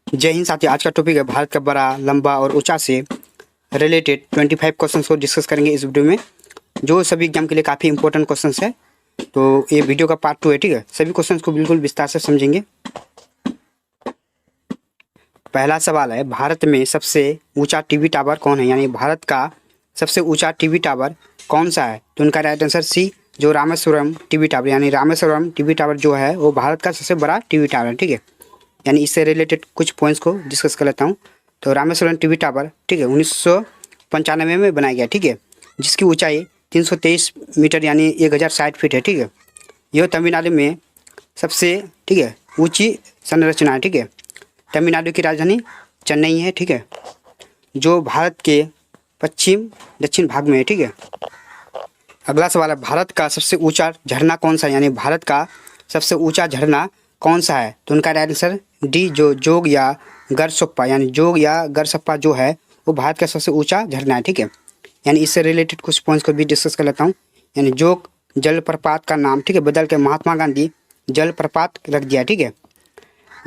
जय हिंद साथियों। आज का टॉपिक है भारत का बड़ा, लंबा और ऊंचा से रिलेटेड 25 क्वेश्चंस को डिस्कस करेंगे इस वीडियो में, जो सभी एग्जाम के लिए काफ़ी इंपॉर्टेंट क्वेश्चंस है। तो ये वीडियो का पार्ट 2 है, ठीक है। सभी क्वेश्चंस को बिल्कुल विस्तार से समझेंगे। पहला सवाल है, भारत में सबसे ऊंचा टीवी टावर कौन है, यानी भारत का सबसे ऊंचा टीवी टावर कौन सा है। तो उनका राइट आंसर सी, जो रामेश्वरम टीवी टावर, यानी रामेश्वरम टीवी टावर जो है वो भारत का सबसे बड़ा टीवी टावर है, ठीक है। यानी इससे रिलेटेड कुछ पॉइंट्स को डिस्कस कर लेता हूँ। तो रामेश्वरम टीवी टावर, ठीक है, 1995 में बनाया गया, ठीक है, जिसकी ऊंचाई 323 मीटर यानी 1060 फीट है, ठीक है। यह तमिलनाडु में सबसे, ठीक है, ऊंची संरचना है, ठीक है। तमिलनाडु की राजधानी चेन्नई है, ठीक है, जो भारत के पश्चिम दक्षिण भाग में है, ठीक है। अगला सवाल है, भारत का सबसे ऊंचा झरना कौन सा है, यानी भारत का सबसे ऊंचा झरना कौन सा है। तो उनका राइट आंसर डी, जो जोग या गरसप्पा, यानी जोग या गरसप्पा जो है वो भारत का सबसे ऊंचा झरना है, ठीक है। यानी इससे रिलेटेड कुछ पॉइंट्स को भी डिस्कस कर लेता हूँ। यानी जोग जलप्रपात का नाम, ठीक है, बदल के महात्मा गांधी जलप्रपात रख दिया, ठीक है।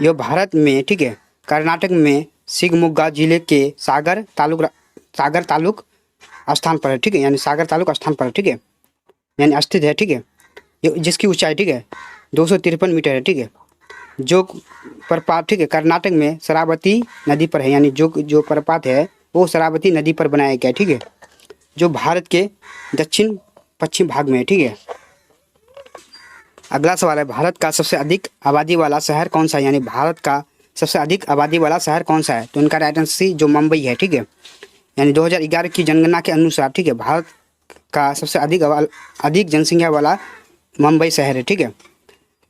यह भारत में, ठीक है, कर्नाटक में शिवमोगा जिले के सागर तालुक स्थान पर है, ठीक है, यानी सागर तालुक स्थान पर है, ठीक है, यानी स्थित है, ठीक है। जिसकी ऊंचाई, ठीक है, 253 मीटर है, ठीक है। जो प्रपात, ठीक है, कर्नाटक में शरावती नदी पर है, यानी जो प्रपात है वो शरावती नदी पर बनाया गया है, ठीक है, जो भारत के दक्षिण पश्चिम भाग में है, ठीक है। अगला सवाल है, भारत का सबसे अधिक आबादी वाला शहर कौन सा है, यानी भारत का सबसे अधिक आबादी वाला शहर कौन सा है। तो उनका राइट आंसर सी, जो मुंबई है, ठीक है। यानी 2011 की जनगणना के अनुसार, ठीक है, भारत का सबसे अधिक जनसंख्या वाला मुंबई शहर है, ठीक है।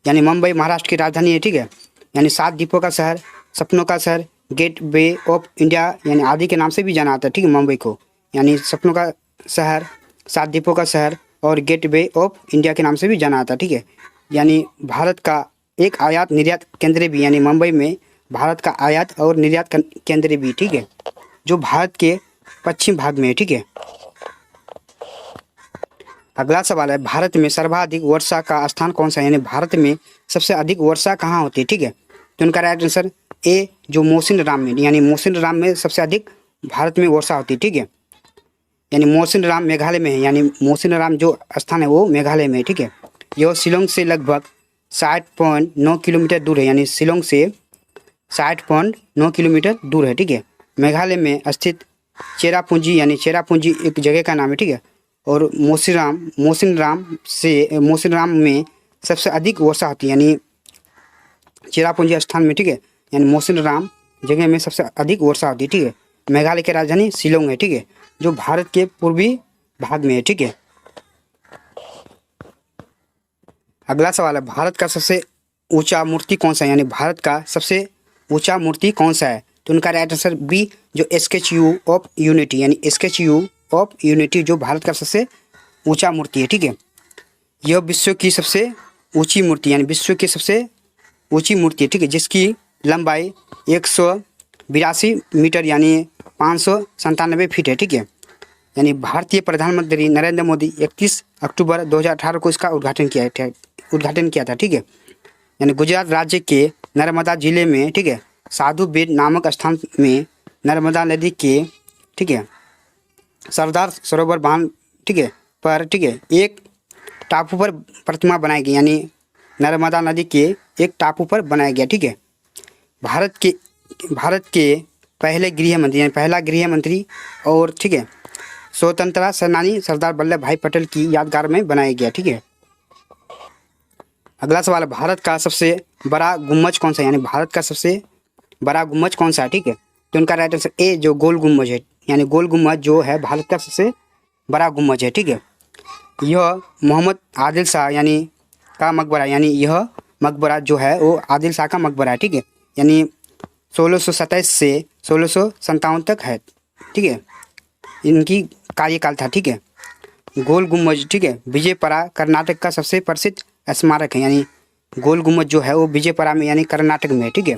यानी मुंबई महाराष्ट्र की राजधानी है, ठीक है। यानी 7 द्वीपों का शहर, सपनों का शहर, गेट वे ऑफ इंडिया यानी आदि के नाम से भी जाना जाता है, ठीक है, मुंबई को। यानी सपनों का शहर, 7 द्वीपों का शहर और गेट वे ऑफ इंडिया के नाम से भी जाना जाता है, ठीक है। यानी भारत का एक आयात निर्यात केंद्र भी, यानी मुंबई में भारत का आयात और निर्यात केंद्र भी, ठीक है, जो भारत के पश्चिम भाग में है, ठीक है। अगला सवाल है, भारत में सर्वाधिक वर्षा का स्थान कौन सा है, यानी भारत में सबसे अधिक वर्षा कहाँ होती है, ठीक है। तो उनका राइट आंसर ए, जो मौसिनराम में, यानी मौसिनराम में सबसे अधिक भारत में वर्षा होती है, ठीक है। यानी मौसिनराम मेघालय में है, यानी मौसिनराम जो स्थान है वो मेघालय में है, ठीक है। यह शिलोंग से लगभग 60.9 किलोमीटर दूर है, यानी शिलोंग से 60.9 किलोमीटर दूर है, ठीक है। मेघालय में स्थित चेरापूंजी, यानी चेरापूंजी एक जगह का नाम है, ठीक है। और मौसिनराम में सबसे अधिक वर्षा होती है, यानी चेरापूंजी स्थान में, ठीक है, यानी मौसिनराम जगह में सबसे अधिक वर्षा होती है, ठीक है। मेघालय की राजधानी शिलोंग है, ठीक है, जो भारत के पूर्वी भाग में है, ठीक है। अगला सवाल है, भारत का सबसे ऊंचा मूर्ति कौन सा है, यानी भारत का सबसे ऊंचा मूर्ति कौन सा है। तो उनका राइट आंसर बी, जो स्टैच्यू ऑफ यूनिटी, यानी स्टैच्यू ऑफ यूनिटी जो भारत का सबसे ऊंचा मूर्ति है, ठीक है। यह विश्व की सबसे ऊंची मूर्ति, यानी विश्व की सबसे ऊंची मूर्ति है, ठीक है, जिसकी लंबाई 182 मीटर यानी 597 फीट है, ठीक है। यानी भारतीय प्रधानमंत्री नरेंद्र मोदी 31 अक्टूबर 2018 को इसका उद्घाटन किया था, ठीक है। यानी गुजरात राज्य के नर्मदा जिले में, ठीक है, साधु बेट नामक स्थान में नर्मदा नदी के, ठीक है, सरदार सरोवर बांध, ठीक है, पर, ठीक है, एक टापू पर प्रतिमा बनाई गई, यानी नर्मदा नदी के एक टापू पर बनाया गया, ठीक है। भारत के पहले गृह मंत्री, यानी पहला गृह मंत्री और, ठीक है, स्वतंत्रता सेनानी सरदार वल्लभ भाई पटेल की यादगार में बनाया गया, ठीक है। अगला सवाल है, भारत का सबसे बड़ा गुम्बज कौन सा है, यानी भारत का सबसे बड़ा गुम्बज कौन सा है, ठीक है। तो उनका राइट आंसर ए, जो गोल गुम्बज है, यानी गोल गुम्बज जो है भारत का सबसे बड़ा गुम्बज है, ठीक है। यह मोहम्मद आदिल शाह यानी का मकबरा, यानी यह मकबरा जो है वो आदिल शाह का मकबरा है, ठीक है। यानी 1627 से 1657 तक है, ठीक है, इनकी कार्यकाल था, ठीक है। गोल गुम्बज, ठीक है, विजयपुरा कर्नाटक का सबसे प्रसिद्ध स्मारक है, यानी गोल गुम्बज जो है वो विजयपुरा में यानी कर्नाटक में है, ठीक है।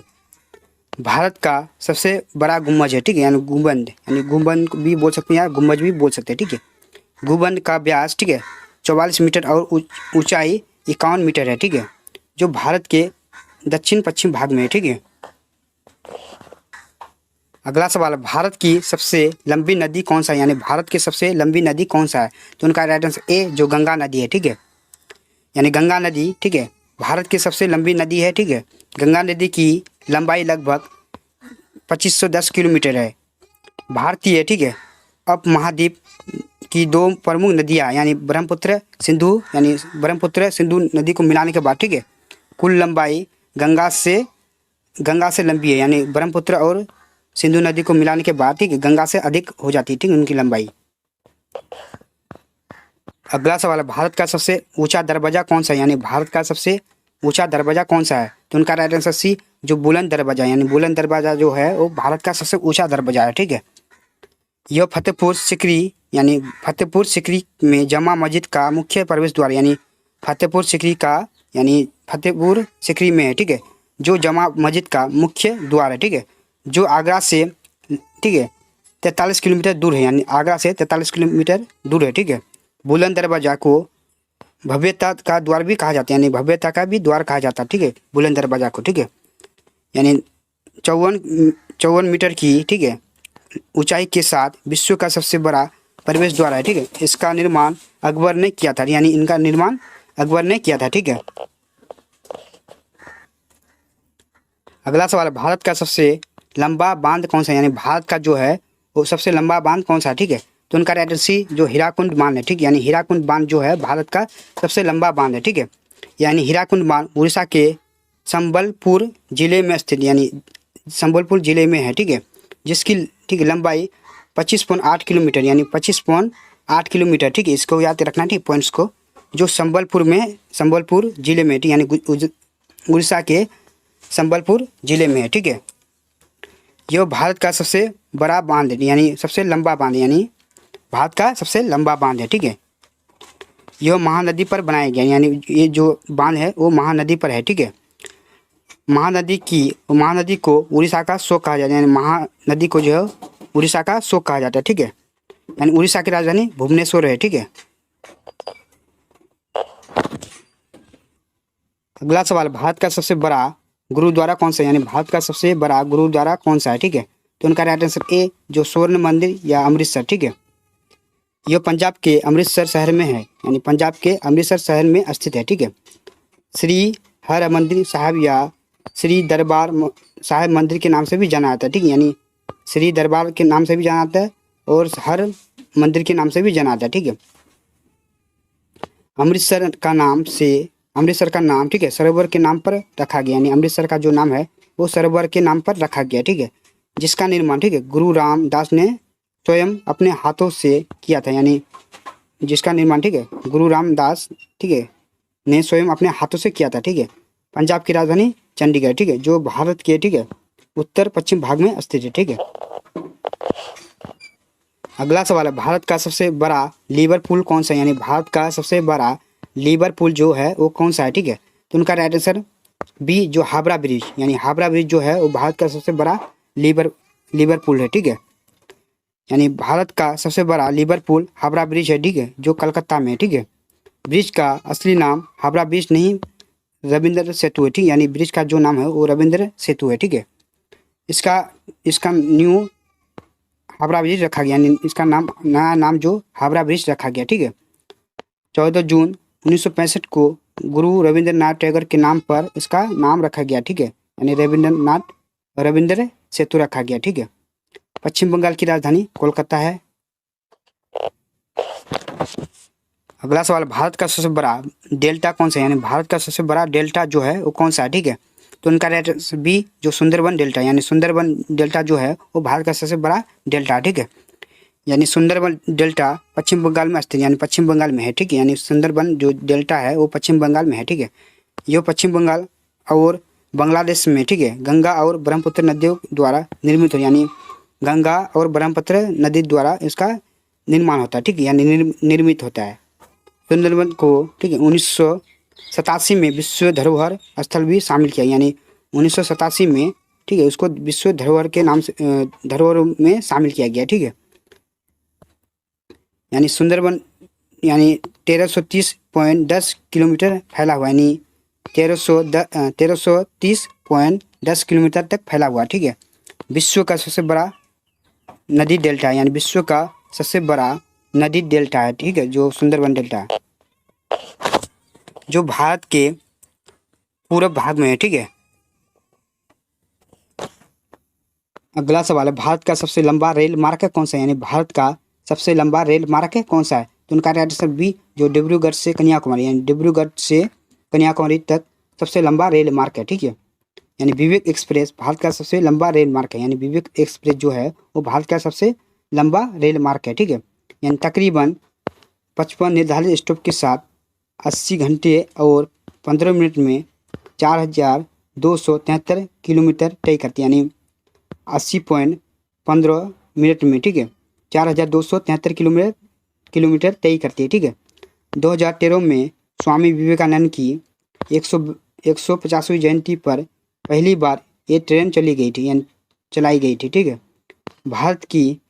भारत का सबसे बड़ा गुम्बज है, ठीक है, यानी गुंबद, यानी गुंबद भी बोल सकते हैं या गुम्बज भी बोल सकते हैं, ठीक है। गुंबद का व्यास, ठीक है, 44 मीटर और ऊंचाई 51 मीटर है, ठीक है, जो भारत के दक्षिण पश्चिम भाग में है, ठीक है। अगला सवाल, भारत की सबसे लंबी नदी कौन सा है, यानी भारत की सबसे लंबी नदी कौन सा है? तो उनका राइट आंसर ए जो गंगा नदी है, ठीक है, यानी गंगा नदी, ठीक है, भारत की सबसे लंबी नदी है, ठीक है। गंगा नदी की लंबाई लगभग 2510 किलोमीटर है। भारतीय, ठीक है, उप महाद्वीप की दो प्रमुख नदियाँ यानी ब्रह्मपुत्र सिंधु, यानी ब्रह्मपुत्र सिंधु नदी को मिलाने के बाद, ठीक है, कुल लंबाई गंगा से लंबी है, यानी ब्रह्मपुत्र और सिंधु नदी को मिलाने के बाद, ठीक है, गंगा से अधिक हो जाती है, ठीक है, उनकी लंबाई। अगला सवाल है, भारत का सबसे ऊंचा दरवाजा कौन सा है, यानी भारत का सबसे ऊंचा दरवाजा कौन सा है? तो उनका राइट आंसर सी जो बुलंद दरवाजा, यानी बुलंद दरवाजा जो है वो भारत का सबसे ऊंचा दरवाजा है, ठीक है। यह फतेहपुर सिकरी, यानी फतेहपुर सिकरी में जमा मस्जिद का मुख्य प्रवेश द्वार, यानी फतेहपुर सिकरी का, यानी फतेहपुर सिकरी में है, ठीक है, जो जमा मस्जिद का मुख्य द्वार है, ठीक है, जो आगरा से, ठीक है, 43 किलोमीटर दूर है, यानी आगरा से 43 किलोमीटर दूर है, ठीक है। बुलंद दरवाजा को भव्यता का द्वार भी कहा जाता है, यानी भव्यता का भी द्वार कहा जाता है, ठीक है, बुलंद दरवाजा को, ठीक है, यानी 54 मीटर की, ठीक है, ऊंचाई के साथ विश्व का सबसे बड़ा प्रवेश द्वार है, ठीक है। इसका निर्माण अकबर ने किया था, यानी इनका निर्माण अकबर ने किया था, ठीक है। अगला सवाल, भारत का सबसे लंबा बांध कौन सा है, यानी भारत का जो है वो सबसे लंबा बांध कौन सा है, ठीक है। तो उनका राइट आंसर सी जो हीराकुंड बांध है, ठीक है, यानी हीराकुंड बांध जो है भारत का सबसे लंबा बांध है, ठीक है, यानी हीराकुंड बांध उड़ीसा के संबलपुर जिले में स्थित, यानी संबलपुर जिले में है, ठीक है, जिसकी, ठीक है, लंबाई 25.8 किलोमीटर, यानी 25.8 किलोमीटर, ठीक है, इसको याद रखना, ठीक, पॉइंट्स को, जो संबलपुर जिले में, यानी उड़ीसा के संबलपुर जिले में है, ठीक है। यह भारत का सबसे बड़ा बांध है, यानी सबसे लंबा बांध, यानी भारत का सबसे लंबा बांध है, ठीक है। यह महानदी पर बनाया गया, यानी ये जो बांध है वो महानदी पर है, ठीक है। महानदी को उड़ीसा का शोक कहा जाता है, यानी महानदी को जो है उड़ीसा का शोक कहा जाता है, ठीक है, यानी उड़ीसा की राजधानी भुवनेश्वर है, ठीक है। अगला सवाल, भारत का सबसे बड़ा गुरुद्वारा कौन सा है, यानी भारत का सबसे बड़ा गुरुद्वारा कौन सा है, ठीक है। तो उनका राइट आंसर ए जो स्वर्ण मंदिर या अमृतसर, ठीक है, यह पंजाब के अमृतसर शहर में है, यानी पंजाब के अमृतसर शहर में स्थित है, ठीक है। श्री हरमंदिर साहिब या श्री दरबार साहिब मंदिर के नाम से भी जाना जाता है, ठीक है, यानी श्री दरबार के नाम से भी जाना जाता है और हर मंदिर के नाम से भी जाना जाता है, ठीक है। अमृतसर का नाम, ठीक है, सरोवर के नाम पर रखा गया, यानी अमृतसर का जो नाम है वो सरोवर के नाम पर रखा गया, ठीक है, जिसका निर्माण, ठीक है, गुरु रामदास ने स्वयं अपने हाथों से किया था, यानी जिसका निर्माण, ठीक है, गुरु रामदास, ठीक है, ने स्वयं अपने हाथों से किया था, ठीक है। पंजाब की राजधानी चंडीगढ़, ठीक है, जो भारत के, ठीक है, उत्तर पश्चिम भाग में स्थित है, ठीक है। अगला सवाल है, भारत का सबसे बड़ा लिवरपूल कौन सा है, यानी भारत का सबसे बड़ा लिवरपूल जो है वो कौन सा है, ठीक है। तो उनका राइट आंसर बी जो हावड़ा ब्रिज, यानी हावड़ा ब्रिज जो है वो भारत का सबसे बड़ा लिवरपूल है, ठीक है, यानी भारत का सबसे बड़ा लिवरपूल हावड़ा ब्रिज है, ठीक है, जो कलकत्ता में है, ठीक है। ब्रिज का असली नाम हावड़ा ब्रिज नहीं रविंद्र सेतु है, ठीक है, यानी ब्रिज का जो नाम है वो रविंद्र सेतु है, ठीक है। इसका न्यू हावड़ा ब्रिज रखा गया, यानी इसका नया नाम जो हावड़ा ब्रिज रखा गया, ठीक है। 14 जून 1965 को गुरु रविंद्रनाथ टैगोर के नाम पर इसका नाम रखा गया, ठीक है, यानी रविंद्र सेतु रखा गया, ठीक है। पश्चिम बंगाल की राजधानी कोलकाता है। अगला सवाल, भारत का सबसे बड़ा डेल्टा कौन सा है, यानी भारत का सबसे बड़ा डेल्टा जो है वो कौन सा है, ठीक है। तो उनका राइट आंसर बी जो सुंदरबन डेल्टा, यानी सुंदरबन डेल्टा जो है वो भारत का सबसे बड़ा डेल्टा है, ठीक है, यानी सुंदरबन डेल्टा पश्चिम बंगाल में स्थित, यानी पश्चिम बंगाल में है, ठीक है, यानी सुंदरबन जो डेल्टा है वो पश्चिम बंगाल में है, ठीक है। यह पश्चिम बंगाल और बांग्लादेश में, ठीक है, गंगा और ब्रह्मपुत्र नदियों द्वारा निर्मित हो, यानी गंगा और ब्रह्मपुत्र नदी द्वारा इसका निर्माण होता है, ठीक है, यानी निर्मित होता है। सुंदरबन को, ठीक है, 1987 में विश्व धरोहर स्थल भी शामिल किया, यानी 1987 में, ठीक है, उसको विश्व धरोहर के नाम से धरोहर में शामिल किया गया, ठीक है। यानी सुंदरबन यानी 1330.10 किलोमीटर फैला हुआ, यानी 1330.10 किलोमीटर तक फैला हुआ, ठीक है, विश्व का सबसे बड़ा नदी डेल्टा है, यानी विश्व का सबसे बड़ा नदी डेल्टा है, ठीक है, जो सुंदरबन डेल्टा है, जो भारत के पूरब भाग में है, ठीक है। अगला सवाल है, भारत का सबसे लंबा रेल मार्ग कौन सा है, यानी भारत का सबसे लंबा रेल मार्ग कौन सा है? तो उनका राइट आंसर बी, जो डिब्रूगढ़ से कन्याकुमारी, यानी डिब्रूगढ़ से कन्याकुमारी तक सबसे लंबा रेल मार्ग है, ठीक है। यानी विवेक एक्सप्रेस भारत का सबसे लंबा रेल मार्ग है, यानी विवेक एक्सप्रेस जो है वो भारत का सबसे लंबा रेल मार्ग है, ठीक है। यानी तकरीबन 55 निर्धारित स्टॉप के साथ 80 घंटे और 15 मिनट में 4273 किलोमीटर तय करती है, यानी 80.15 मिनट में, ठीक है, 4273 किलोमीटर तय करती है, ठीक है। 2013 में स्वामी विवेकानंद की 150वीं जयंती पर पहली बार ये ट्रेन चलाई गई थी, ठीक है। भारत की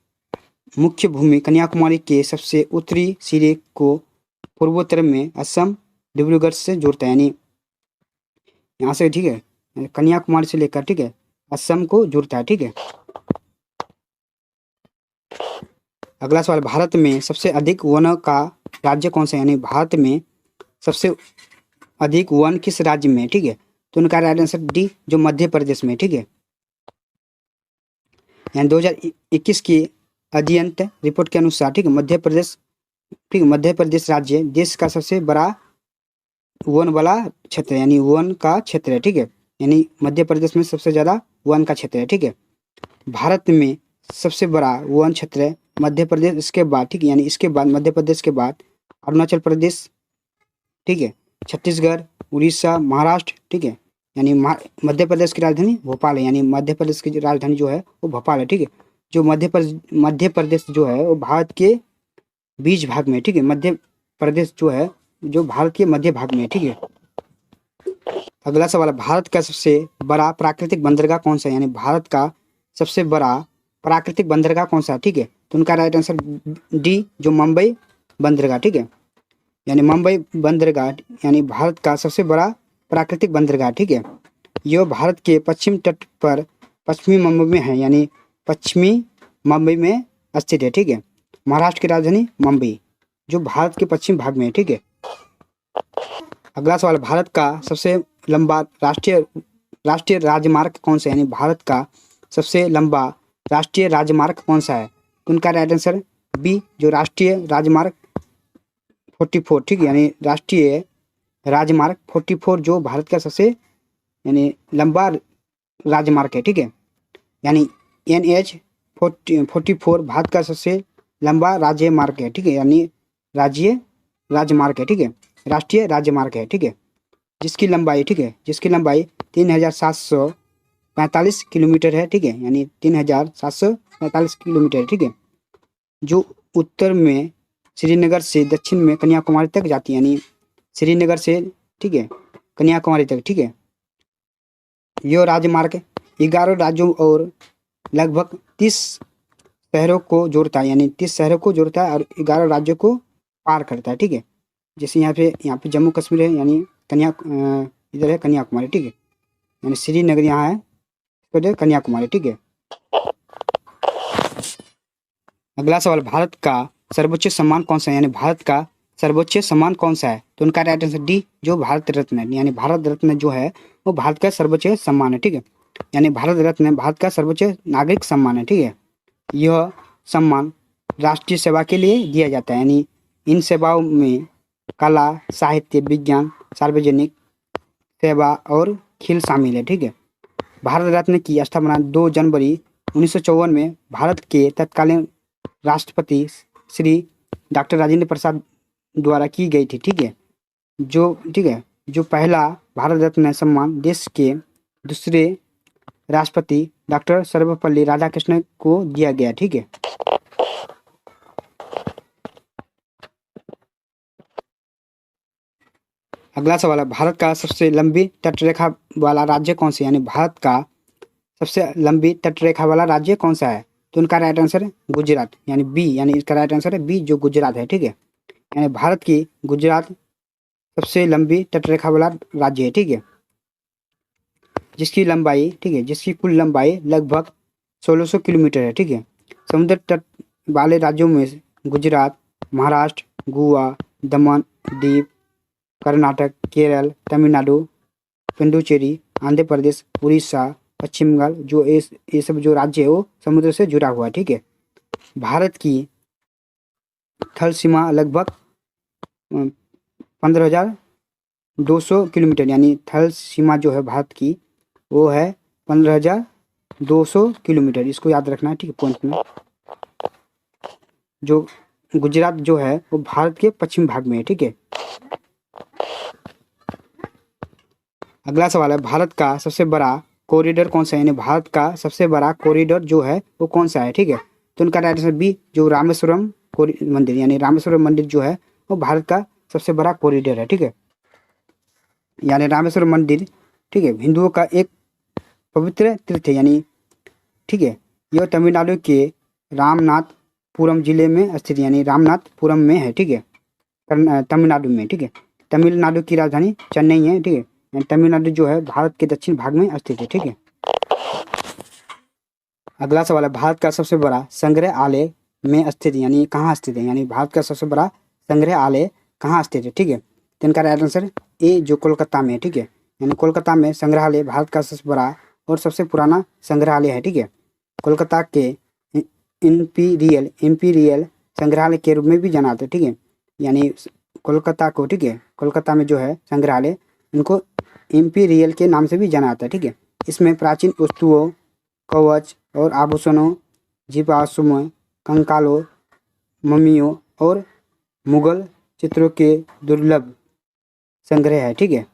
मुख्य भूमि कन्याकुमारी के सबसे उत्तरी सिरे को पूर्वोत्तर में असम डिब्रूगढ़ से जोड़ता है, यानी यहाँ से, ठीक है, कन्याकुमारी से लेकर, ठीक है, असम को जोड़ता है, ठीक है। अगला सवाल, भारत में सबसे अधिक वन का राज्य कौन सा है, यानी भारत में सबसे अधिक वन किस राज्य में, ठीक है। तो उनका राइट आंसर डी, जो मध्य प्रदेश में, ठीक है। यानी 2021 की अध्ययन रिपोर्ट के अनुसार, ठीक है, मध्य प्रदेश, ठीक है, मध्य प्रदेश राज्य देश का सबसे बड़ा वन वाला क्षेत्र है, यानी वन का क्षेत्र है, ठीक है। यानी मध्य प्रदेश में सबसे ज़्यादा वन का क्षेत्र है, ठीक है। भारत में सबसे बड़ा वन क्षेत्र है मध्य प्रदेश, इसके बाद, ठीक है, यानी इसके बाद मध्य प्रदेश के बाद अरुणाचल प्रदेश, ठीक है, छत्तीसगढ़, उड़ीसा, महाराष्ट्र, ठीक है। यानी मध्य प्रदेश की राजधानी भोपाल है, यानी मध्य प्रदेश की राजधानी जो है वो भोपाल है, ठीक है। जो मध्य प्रदेश जो है वो भारत के बीच भाग में, ठीक है, मध्य प्रदेश जो है जो भारत के मध्य भाग में है, ठीक है। अगला सवाल है, भारत का सबसे बड़ा प्राकृतिक बंदरगाह कौन सा है, यानी भारत का सबसे बड़ा प्राकृतिक बंदरगाह कौन सा है, ठीक है। तो उनका राइट आंसर डी, जो मुंबई बंदरगाह, ठीक है। यानी मुंबई बंदरगाह यानी भारत का सबसे बड़ा प्राकृतिक बंदरगाह, ठीक है। यह भारत के पश्चिम तट पर पश्चिमी मुंबई में है, यानी पश्चिमी मुंबई में स्थित है, ठीक है। महाराष्ट्र की राजधानी मुंबई, जो भारत के पश्चिम भाग में है, ठीक है। अगला सवाल, भारत का सबसे लंबा राष्ट्रीय राजमार्ग कौन सा है, यानी भारत का सबसे लंबा राष्ट्रीय राजमार्ग कौन सा है? तो उनका राइट आंसर बी, जो राष्ट्रीय राजमार्ग 44, ठीक है, यानी राष्ट्रीय राजमार्ग 44 जो भारत का सबसे यानी लंबा राजमार्ग है, ठीक है। यानी NH 44 भारत का सबसे लंबा राज्य मार्ग है, ठीक है, यानी राज्य राजमार्ग है, ठीक है, राष्ट्रीय राजमार्ग है, ठीक है, जिसकी लंबाई, ठीक है, जिसकी लंबाई 3745 किलोमीटर है, ठीक है, यानी 3745 किलोमीटर है, ठीक है, जो उत्तर में श्रीनगर से दक्षिण में कन्याकुमारी तक जाती है, यानी श्रीनगर से, ठीक है, कन्याकुमारी तक, ठीक है। यह राजमार्ग 11 राज्यों और लगभग 30 शहरों को जोड़ता है, यानी 30 शहरों को जोड़ता है और 11 राज्यों को पार करता है, ठीक है। जैसे यहाँ पे जम्मू कश्मीर है, यानी इधर है कन्याकुमारी, ठीक है, यानी श्रीनगर यहाँ है, इधर कन्याकुमारी, ठीक है। अगला सवाल, भारत का सर्वोच्च सम्मान कौन सा है, यानी भारत का सर्वोच्च सम्मान कौन सा है? तो उनका राइट आंसर डी, जो भारत रत्न है, यानी भारत रत्न जो है वो भारत का सर्वोच्च सम्मान है, ठीक है, यानी भारत रत्न भारत का सर्वोच्च नागरिक सम्मान है, ठीक है। यह सम्मान राष्ट्रीय सेवा के लिए दिया जाता है, यानी इन सेवाओं में कला, साहित्य, विज्ञान, सार्वजनिक सेवा और खेल शामिल है, ठीक है। भारत रत्न की स्थापना 2 जनवरी 1954 में भारत के तत्कालीन राष्ट्रपति श्री डॉक्टर राजेंद्र प्रसाद द्वारा की गई थी, ठीक है, जो पहला भारत रत्न सम्मान देश के दूसरे राष्ट्रपति डॉक्टर सर्वपल्ली राधाकृष्णन को दिया गया, ठीक है। अगला सवाल है, भारत का सबसे लंबी तटरेखा वाला राज्य कौन सा है, यानी भारत का सबसे लंबी तटरेखा वाला राज्य कौन सा है? तो उनका राइट आंसर है गुजरात, यानी बी, यानी इसका राइट आंसर है बी, जो गुजरात है, ठीक है। यानी भारत की गुजरात सबसे लंबी तटरेखा वाला राज्य है, ठीक है, जिसकी लंबाई, ठीक है, जिसकी कुल लंबाई लगभग 1600 किलोमीटर है, ठीक है। समुद्र तट वाले राज्यों में गुजरात, महाराष्ट्र, गोवा, दमन दीव, कर्नाटक, केरल, तमिलनाडु, पुडुचेरी, आंध्र प्रदेश, उड़ीसा, पश्चिम बंगाल, जो ये सब जो राज्य है वो समुद्र से जुड़ा हुआ है, ठीक है। भारत की थल सीमा लगभग 15,200 किलोमीटर, यानी थल सीमा जो है भारत की वो है 15,200 किलोमीटर। इसको याद रखना है, ठीक है, पॉइंट में। जो गुजरात जो है वो भारत के पश्चिम भाग में है, ठीक है। अगला सवाल है, भारत का सबसे बड़ा कॉरिडोर कौन सा है, यानी भारत का सबसे बड़ा कॉरिडोर जो है वो कौन सा है, ठीक है। तो उनका राइट आंसर बी, जो रामेश्वरम मंदिर, यानी रामेश्वरम मंदिर जो है वो भारत का सबसे बड़ा कॉरिडोर है, ठीक है। यानी रामेश्वरम मंदिर, ठीक है, हिंदुओं का एक पवित्र तीर्थ है, यानी ठीक है। यह तमिलनाडु के रामनाथपुरम जिले में स्थित, यानी रामनाथपुरम में है, ठीक है, तमिलनाडु में, ठीक है। तमिलनाडु की राजधानी चेन्नई है, ठीक है। तमिलनाडु जो है भारत के दक्षिण भाग में स्थित है, ठीक है। अगला सवाल है, भारत का सबसे बड़ा संग्रहालय में स्थित, यानी कहाँ स्थित है, यानी भारत का सबसे बड़ा संग्रहालय कहाँ स्थित है, ठीक है। तो इनका राइट आंसर ए, जो कोलकाता में है, ठीक है। यानी कोलकाता में संग्रहालय भारत का सबसे बड़ा और सबसे पुराना संग्रहालय है, ठीक है। कोलकाता के इंपीरियल संग्रहालय के रूप में भी जाना जाता है, ठीक है। यानी कोलकाता को, ठीक है, कोलकाता में जो है संग्रहालय, उनको इंपीरियल के नाम से भी जाना जाता है, ठीक है। इसमें प्राचीन वस्तुओं, कवच और आभूषणों, जीवाश्मों, कंकालों, मम्मियों और मुगल चित्रों के दुर्लभ संग्रह है, ठीक है।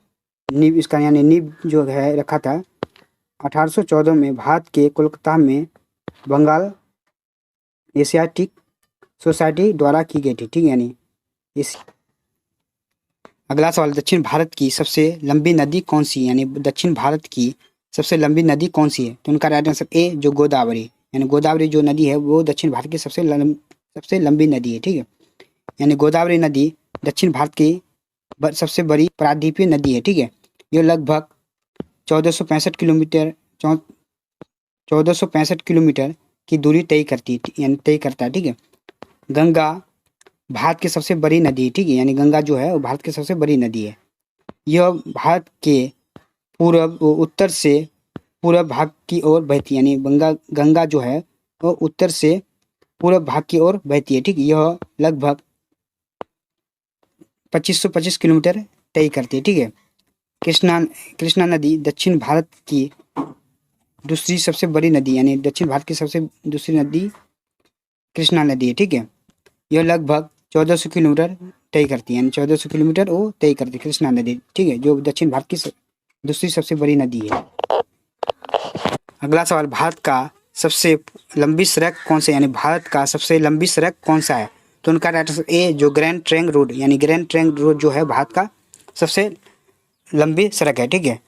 नींव इसका, यानी नींव जो है रखा था 1814 में भारत के कोलकाता में बंगाल एशियाटिक सोसाइटी द्वारा की गई थी, ठीक है। यानी इस अगला सवाल, दक्षिण भारत की सबसे लंबी नदी कौन सी है, यानी दक्षिण भारत की सबसे लंबी नदी कौन सी है। तो उनका राइट आंसर ए, जो गोदावरी, यानी गोदावरी जो नदी है वो दक्षिण भारत की सबसे लंबी नदी है, ठीक है। यानी गोदावरी नदी दक्षिण भारत की सबसे बड़ी प्रायद्वीपीय नदी है, ठीक है। ये लगभग 1465 किलोमीटर 1465 किलोमीटर की दूरी तय करता है, ठीक है। गंगा भारत की सबसे बड़ी नदी है, ठीक है। यानी गंगा जो है वो भारत की सबसे बड़ी नदी है। यह भारत के पूर्व उत्तर से पूर्व भाग की ओर बहती है, यानी गंगा जो है वो उत्तर से पूर्व भाग की ओर बहती है, ठीक है। यह लगभग 2525 किलोमीटर तय करती है, ठीक है। कृष्णा नदी दक्षिण भारत की दूसरी सबसे बड़ी नदी, यानी दक्षिण भारत की सबसे दूसरी नदी कृष्णा नदी है, ठीक है। यह लगभग 1400 किलोमीटर तय करती है, यानी 1400 किलोमीटर वो तय करती है कृष्णा नदी, ठीक है, जो दक्षिण भारत की दूसरी सबसे बड़ी नदी है। अगला सवाल, भारत का सबसे लंबी सड़क कौन सा है, यानी भारत का सबसे लंबी सड़क कौन सा है। तो उनका राइट आंसर ए, जो ग्रैंड ट्रंक रोड, यानी ग्रैंड ट्रंक रोड जो है भारत का सबसे लंबी सड़क है, ठीक है।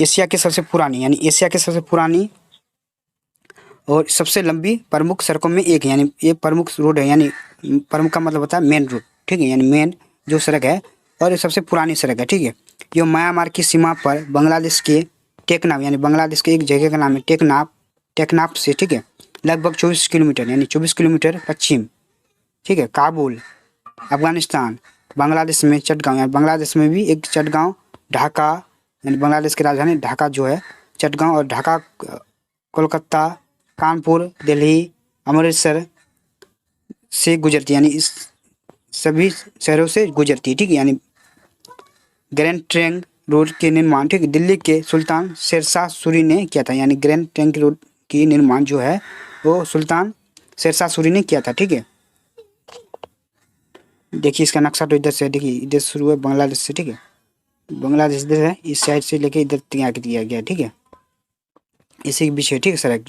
एशिया की सबसे पुरानी, यानी एशिया की सबसे पुरानी और सबसे लंबी प्रमुख सड़कों में एक है, यानी ये प्रमुख रोड है, यानी प्रमुख का मतलब होता है मेन रोड, ठीक है। यानी मेन जो सड़क है और ये सबसे पुरानी सड़क है, ठीक है। ये म्यांमार की सीमा पर बांग्लादेश के टेकनाफ, यानी बांग्लादेश के एक जगह का नाम है टेकनाफ से, ठीक है, लगभग 24 किलोमीटर, यानी 24 किलोमीटर पश्चिम, ठीक है। काबुल अफगानिस्तान, बांग्लादेश में चटगांव, यानी बांग्लादेश में भी एक चटगांव, ढाका, यानी बांग्लादेश की राजधानी ढाका जो है, चटगांव और ढाका, कोलकाता, कानपुर, दिल्ली, अमृतसर से गुजरती है, यानी इस सभी शहरों से गुजरती है, ठीक है। यानी ग्रैंड ट्रंक रोड के निर्माण, ठीक है, दिल्ली के सुल्तान शेरशाह सूरी ने किया था, यानी ग्रैंड ट्रंक रोड की निर्माण जो है वो सुल्तान शेरशाह सूरी ने किया था, ठीक है। देखिए इसका नक्शा, तो इधर से देखिए, इधर शुरू है बांग्लादेश से, ठीक है, बांग्लादेश इधर है, इस साइड से लेके इधर तैयार किया गया, ठीक है, इसी के बीच है, ठीक है सड़क।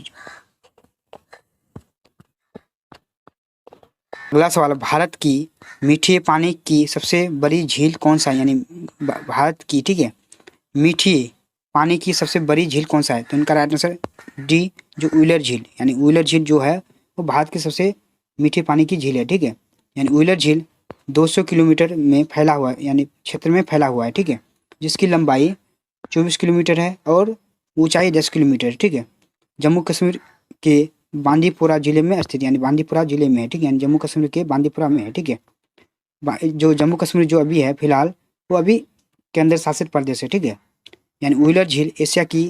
अगला सवाल, भारत की मीठे पानी की सबसे बड़ी झील कौन सा है, यानी भारत की, ठीक है, मीठे पानी की सबसे बड़ी झील कौन सा है। तो उनका राइट आंसर डी, जो व्हीलर झील, यानी व्हीलर झील जो है वो भारत की सबसे मीठे पानी की झील है, ठीक है। यानी व्हीलर झील 200 किलोमीटर में फैला हुआ है, यानी क्षेत्र में फैला हुआ है, ठीक है, जिसकी लंबाई 24 किलोमीटर है और ऊंचाई 10 किलोमीटर है, ठीक है। जम्मू कश्मीर के बांदीपुरा जिले में स्थित, यानी बांदीपुरा जिले में है, ठीक है, यानी जम्मू कश्मीर के बांदीपुरा में है, ठीक है। जो जम्मू कश्मीर जो अभी है फिलहाल, वो अभी केंद्र शासित प्रदेश है, ठीक है। यानी व्हीलर झील एशिया की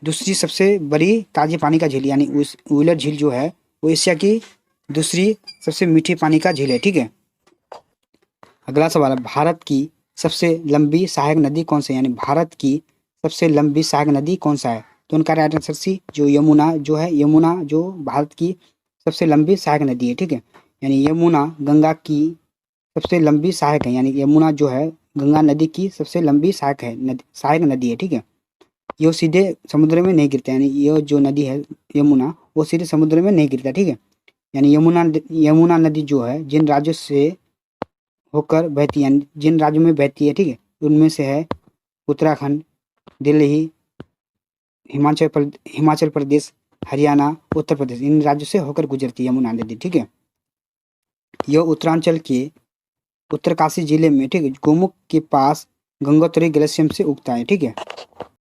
दूसरी सबसे बड़ी ताजे पानी का झील, यानी उस व्हीलर झील जो है वो एशिया की दूसरी सबसे मीठी पानी का झील है, ठीक है। अगला सवाल है, भारत की सबसे लंबी सहायक नदी कौन सी है, यानी भारत की सबसे लंबी सहायक नदी कौन सा है? तो उनका राइट आंसर सी, जो यमुना जो है, यमुना जो भारत की सबसे लंबी सहायक नदी है, ठीक है। यानी यमुना गंगा की सबसे लंबी सहायक है, यानी यमुना जो है गंगा नदी की सबसे लंबी सहायक नदी है, ठीक है। ये सीधे समुद्र में नहीं गिरता, यानी ये जो नदी है यमुना, वो सीधे समुद्र में नहीं गिरता, ठीक है। यानी यमुना नदी जो है जिन राज्यों से होकर बहती है, जिन राज्यों में बहती है, ठीक है, उनमें से है उत्तराखंड, दिल्ली, हिमाचल प्रदेश, हरियाणा, उत्तर प्रदेश, इन राज्यों से होकर गुजरती है यमुना नदी, ठीक है। यह उत्तरांचल के उत्तरकाशी जिले में, ठीक है, गोमुख के पास गंगोत्री ग्लेशियर से उगता है, ठीक है।